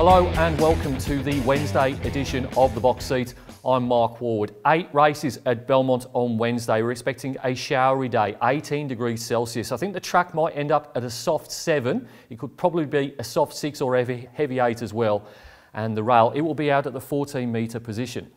Hello and welcome to the Wednesday edition of The Box Seat. I'm Mark Warwood. 8 races at Belmont on Wednesday. We're expecting a showery day, 18 degrees Celsius. I think the track might end up at a soft 7. It could probably be a soft 6 or heavy 8 as well. And the rail, it will be out at the 14-metre position.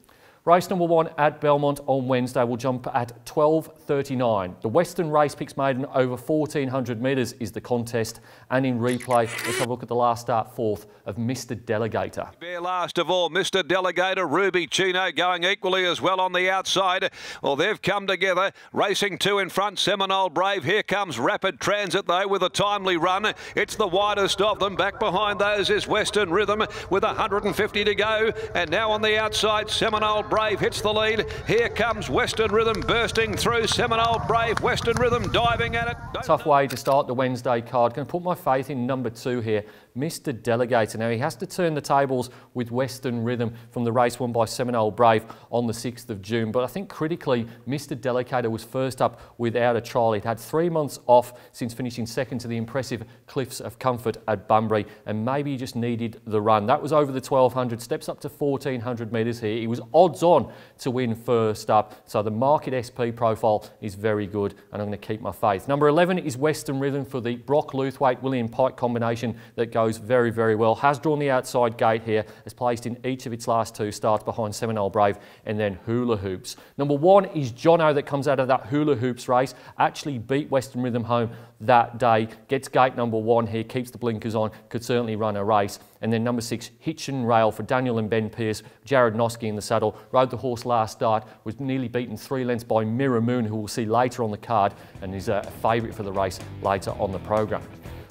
Race number 1 at Belmont on Wednesday will jump at 12:39. The Western Race Picks Maiden over 1,400 metres is the contest. And in replay, let's have a look at the last start fourth of Mr. Delegator. Last of all, Mr. Delegator, Ruby Chino going equally as well on the outside. Well, they've come together. Racing 2 in front, Seminole Brave. Here comes Rapid Transit, though, with a timely run. It's the widest of them. Back behind those is Western Rhythm with 150 to go. And now on the outside, Seminole Brave hits the lead. Here comes Western Rhythm bursting through. Seminole Brave, Western Rhythm diving at it. Tough way to start the Wednesday card. Going to put my faith in number 2 here, Mr. Delegator. Now he has to turn the tables with Western Rhythm from the race won by Seminole Brave on the 6th of June. But I think critically, Mr. Delegator was first up without a trial. He'd had 3 months off since finishing second to the impressive Cliffs of Comfort at Bunbury, and maybe he just needed the run. That was over the 1,200, steps up to 1,400 metres here. He was odds on to win first up, so the market SP profile is very good, and I'm going to keep my faith. Number 11 is Western Rhythm for the Brock Luthwaite William Pike combination that goes very, very well. Has drawn the outside gate here, has placed in each of its last 2 starts behind Seminole Brave and then Hula Hoops. Number 1 is Jono, that comes out of that Hula Hoops race, actually beat Western Rhythm home that day, gets gate number 1 here, keeps the blinkers on, could certainly run a race. And then number 6, Hitch and Rail for Daniel and Ben Pearce. Jared Noski in the saddle, rode the horse last start, was nearly beaten 3 lengths by Mirror Moon, who we'll see later on the card, and is a favourite for the race later on the programme.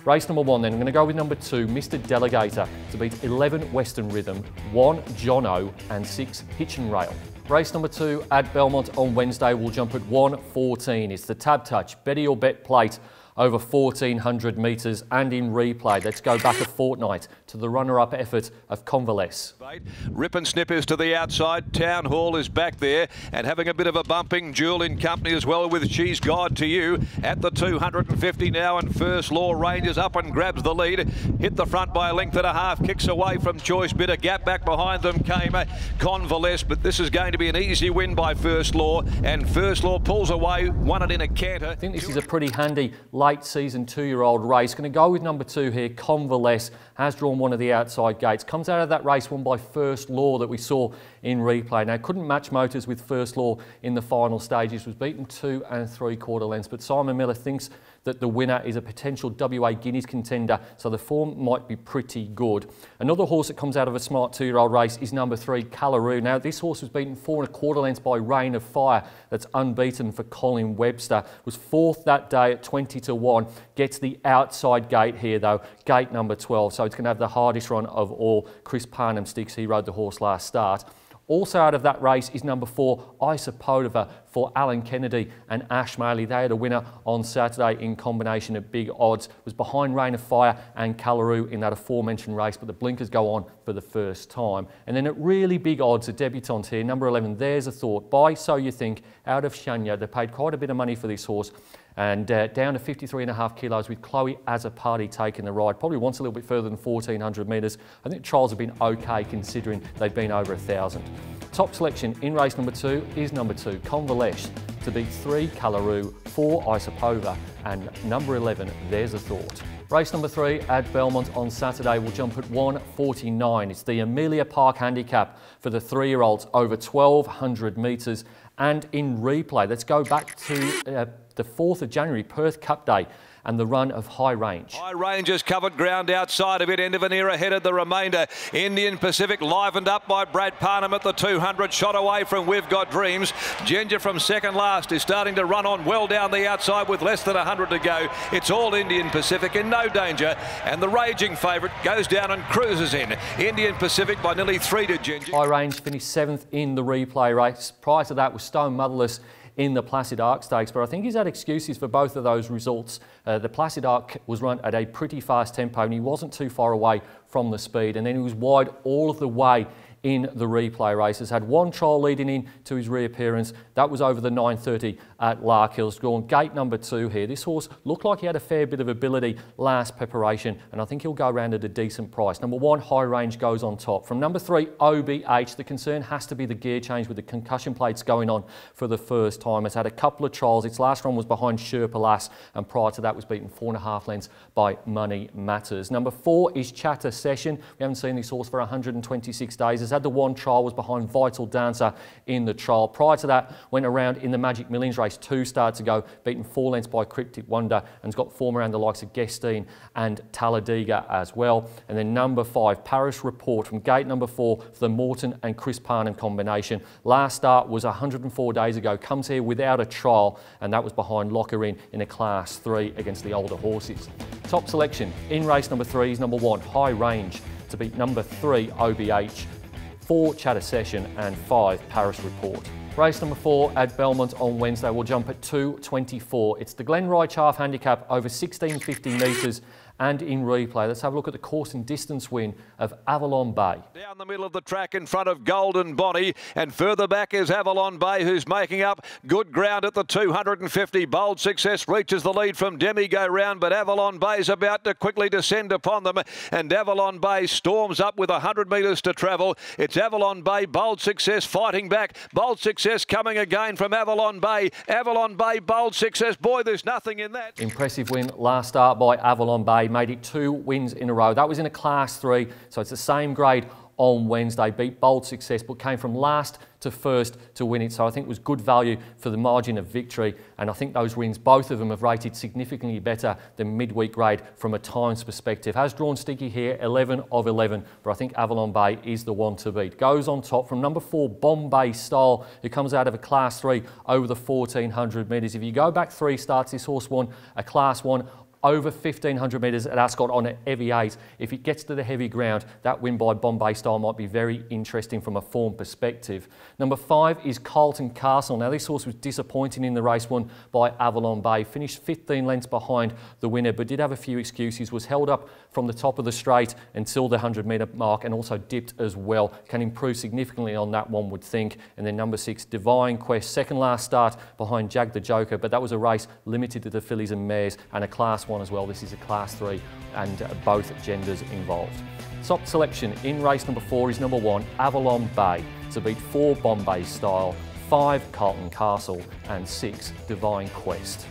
Race number 1 then, I'm going to go with number 2, Mr. Delegator, to beat 11 Western Rhythm, 1 Jono and 6 Hitch and Rail. Race number 2 at Belmont on Wednesday will jump at 1:14. It's the Tab Touch Betty or Bet Plate over 1,400 metres, and in replay, let's go back a fortnight to the runner-up effort of Convalesce. Rip and Snip is to the outside. Town Hall is back there and having a bit of a bumping. Jewel in company as well with She's God to You at the 250 now, and First Law ranges up and grabs the lead. Hit the front by a length and a half, kicks away from Choice Bit. A gap back behind them came Convalesce, but this is going to be an easy win by First Law, and First Law pulls away, won it in a canter. I think this is a pretty handy late season 2-year-old race. Going to go with number 2 here, Convalesce. Has drawn one of the outside gates. Comes out of that race won by First Law that we saw in replay. Now, couldn't match motors with First Law in the final stages. Was beaten 2 3/4 lengths. But Simon Miller thinks that the winner is a potential WA Guineas contender, so the form might be pretty good. Another horse that comes out of a smart 2-year-old race is number 3, Callaroo. Now, this horse was beaten 4 1/4 lengths by Rain of Fire. That's unbeaten for Colin Webster. Was 4th that day at 20-1. Gets the outside gate here, though, gate number 12. So it's going to have the hardest run of all. Chris Parnham sticks. He rode the horse last start. Also out of that race is number 4, Isopodova for Alan Kennedy and Ash Maley. They had a winner on Saturday in combination at big odds. Was behind Rain of Fire and Callaroo in that aforementioned race, but the blinkers go on for the first time. And then at really big odds, a debutant here, number 11, There's a Thought, by So You Think, out of Shania. They paid quite a bit of money for this horse, and down to 53.5 kilos with Chloe Azzopardi taking the ride. Probably wants a little bit further than 1,400 metres. I think trials have been okay considering they've been over 1,000. Top selection in race number 2 is number 2, Convalesce, to beat 3, Callaroo, 4, Isopova, and number 11, There's a Thought. Race number 3 at Belmont on Saturday will jump at 1:49. It's the Amelia Park Handicap for the 3-year-olds over 1,200 metres, and in replay, let's go back to the 4th of January, Perth Cup Day, and the run of High Range. High Range has covered ground outside of it. End of an era headed the remainder. Indian Pacific livened up by Brad Parnham at the 200. Shot away from We've Got Dreams. Ginger from second last is starting to run on well down the outside with less than 100 to go. It's all Indian Pacific in no danger. And the raging favourite goes down and cruises in. Indian Pacific by nearly 3 to Ginger. High Range finished 7th in the replay race. Prior to that was Stone Motherless in the Placid Arc Stakes, but I think he's had excuses for both of those results. The Placid Arc was run at a pretty fast tempo and he wasn't too far away from the speed, and then he was wide all of the way in the replay races. Had one trial leading in to his reappearance. That was over the 9:30 at Larkhill's. Drawn gate number 2 here. This horse looked like he had a fair bit of ability last preparation, and I think he'll go around at a decent price. Number 1, High Range, goes on top. From number 3, OBH, the concern has to be the gear change with the concussion plates going on for the first time. It's had a couple of trials. Its last run was behind Sherpa Lass, and prior to that was beaten 4.5 lengths by Money Matters. Number 4 is Chatter Session. We haven't seen this horse for 126 days. It's had the one trial, was behind Vital Dancer in the trial. Prior to that, went around in the Magic Millions race 2 starts ago, beaten 4 lengths by Cryptic Wonder, and has got form around the likes of Guestine and Talladega as well. And then number 5, Paris Report, from gate number 4 for the Morton and Chris Parnham combination. Last start was 104 days ago, comes here without a trial, and that was behind Locker in a Class 3 against the older horses. Top selection in race number 3 is number 1, High Range, to beat number 3, OBH, 4, Chatter Session, and 5, Paris Report. Race number 4 at Belmont on Wednesday will jump at 2:24. It's the Glenroy Chaff Handicap over 1650 metres and in replay. Let's have a look at the course and distance win of Avalon Bay. Down the middle of the track in front of Golden Bonnie, and further back is Avalon Bay, who's making up good ground at the 250. Bold Success reaches the lead from Demi Go Round, but Avalon Bay's about to quickly descend upon them, and Avalon Bay storms up with 100 metres to travel. It's Avalon Bay, Bold Success fighting back. Bold Success coming again from Avalon Bay. Avalon Bay, Bold Success. Boy, there's nothing in that. Impressive win last start by Avalon Bay. Made it 2 wins in a row. That was in a Class 3, so it's the same grade on Wednesday. Beat Bold Success, but came from last to first to win it. So I think it was good value for the margin of victory. And I think those wins, both of them, have rated significantly better than midweek grade from a times perspective. Has drawn sticky here, 11 of 11, but I think Avalon Bay is the one to beat. Goes on top from number 4, Bombay Style, who comes out of a Class 3 over the 1400 metres. If you go back 3 starts, this horse won a Class 1 over 1500 metres at Ascot on a heavy 8. If it gets to the heavy ground, that win by Bombay Style might be very interesting from a form perspective. Number 5 is Carlton Castle. Now, this horse was disappointing in the race won by Avalon Bay. Finished 15 lengths behind the winner, but did have a few excuses. Was held up from the top of the straight until the 100 metre mark, and also dipped as well. Can improve significantly on that, one would think. And then number 6, Divine Quest. Second last start behind Jag the Joker, but that was a race limited to the fillies and mares, and a Class 1 as well. This is a Class 3, and both genders involved. Top selection in race number 4 is number 1, Avalon Bay, to beat 4, Bombay Style, 5, Carlton Castle, and 6, Divine Quest.